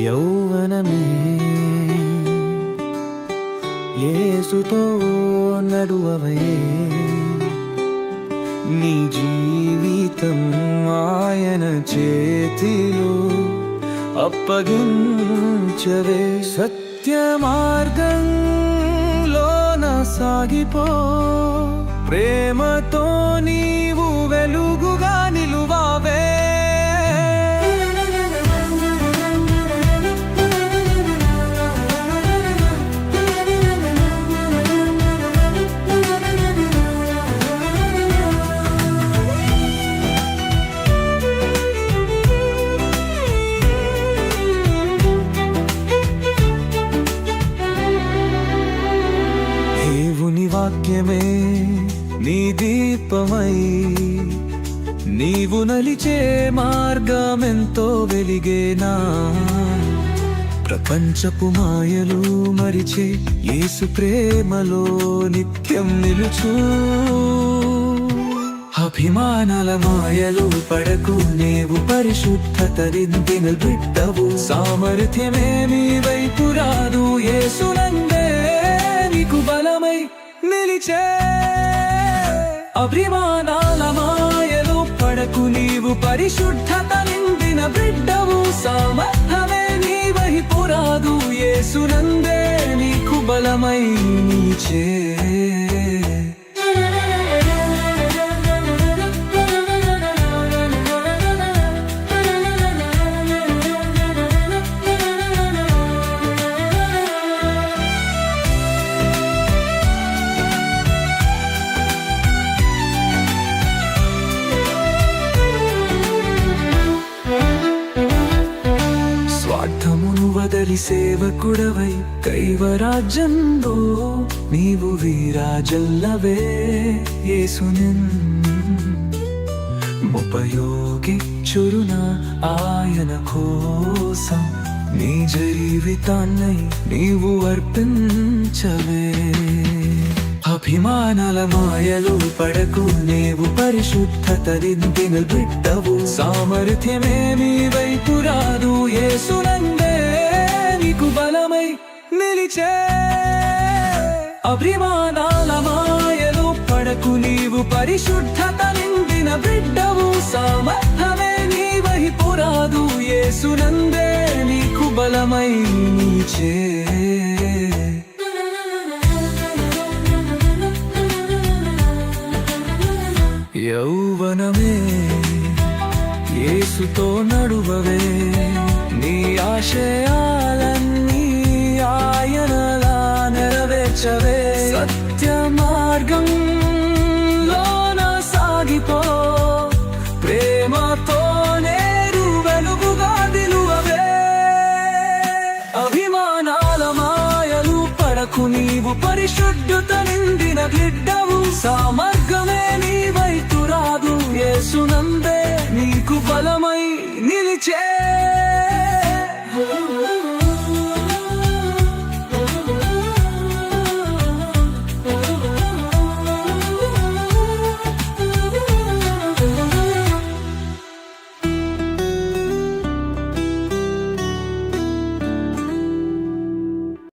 యౌవనమే యేసుతో నడువవే, నీ జీవితం ఆయన చేతిలో అప్పగించవే. సత్య మార్గంలోన సాగిపో, ప్రేమతో నీవు వెలుగుగా నిలువావే. దేవుని వాక్యమే నీ దీపమై, నీవు నలిచే మార్గమెంతో వెలిగేనా. ప్రపంచపు మాయలు మరిచే యేసు ప్రేమలో నిత్యం నిలుచు. అభిమానాల మాయలు పడకు, నీవు పరిశుద్ధత నిందిన బిడ్డవు. సామర్థ్యమే నీ వైపు రాదు, యేసునందే నీకు బలమై నిలిచే. అభిమానాల మాయలు పడకు, నీవు పరిశుద్ధత నిందిన బిడ్డవు. సామర్థ్యమే నీ వైపు రాదు, యేసునందే నీకు బలమై నిలిచే. స్వార్థమును వదలి సేవకుడవై కైవరాజ్యంలో నీవు వీరాజల్లవే. యేసునిన్ ఉపయోగించురున ఆయన కోసం, నీ జీవితాన్నై నీవు అర్పించవే. అభిమానాల మాయలు పడకు, నీవు పరిశుద్ధత నిందిన బిడ్డవు. సామర్థ్యమే నీ వైపు రాదు, యేసునందే నీకు బలమై నిలిచే. అభిమానాల మాయలు పడకు, నీవు పరిశుద్ధత నిందిన బిడ్డవు. సామర్థ్యమే నీ వైపు రాదు, యేసునందే నీకు బలమై నిలిచే. యౌవనమే యేసుతో నడువవే, నీ ఆశయాలన్నీ ఆయనలా నెరవేర్చవే. సత్య మార్గంలోన సాగిపో, ప్రేమతో నేరు వెలుగుగా నిలువవే. అభిమానాల మాయలు పడకు, నీవు పరిశుద్ధత నిందిన బిడ్డవు. సామర్థ్యమే నీ వైపు రాదు, యేసునందే నీకు బలమై నిలిచే.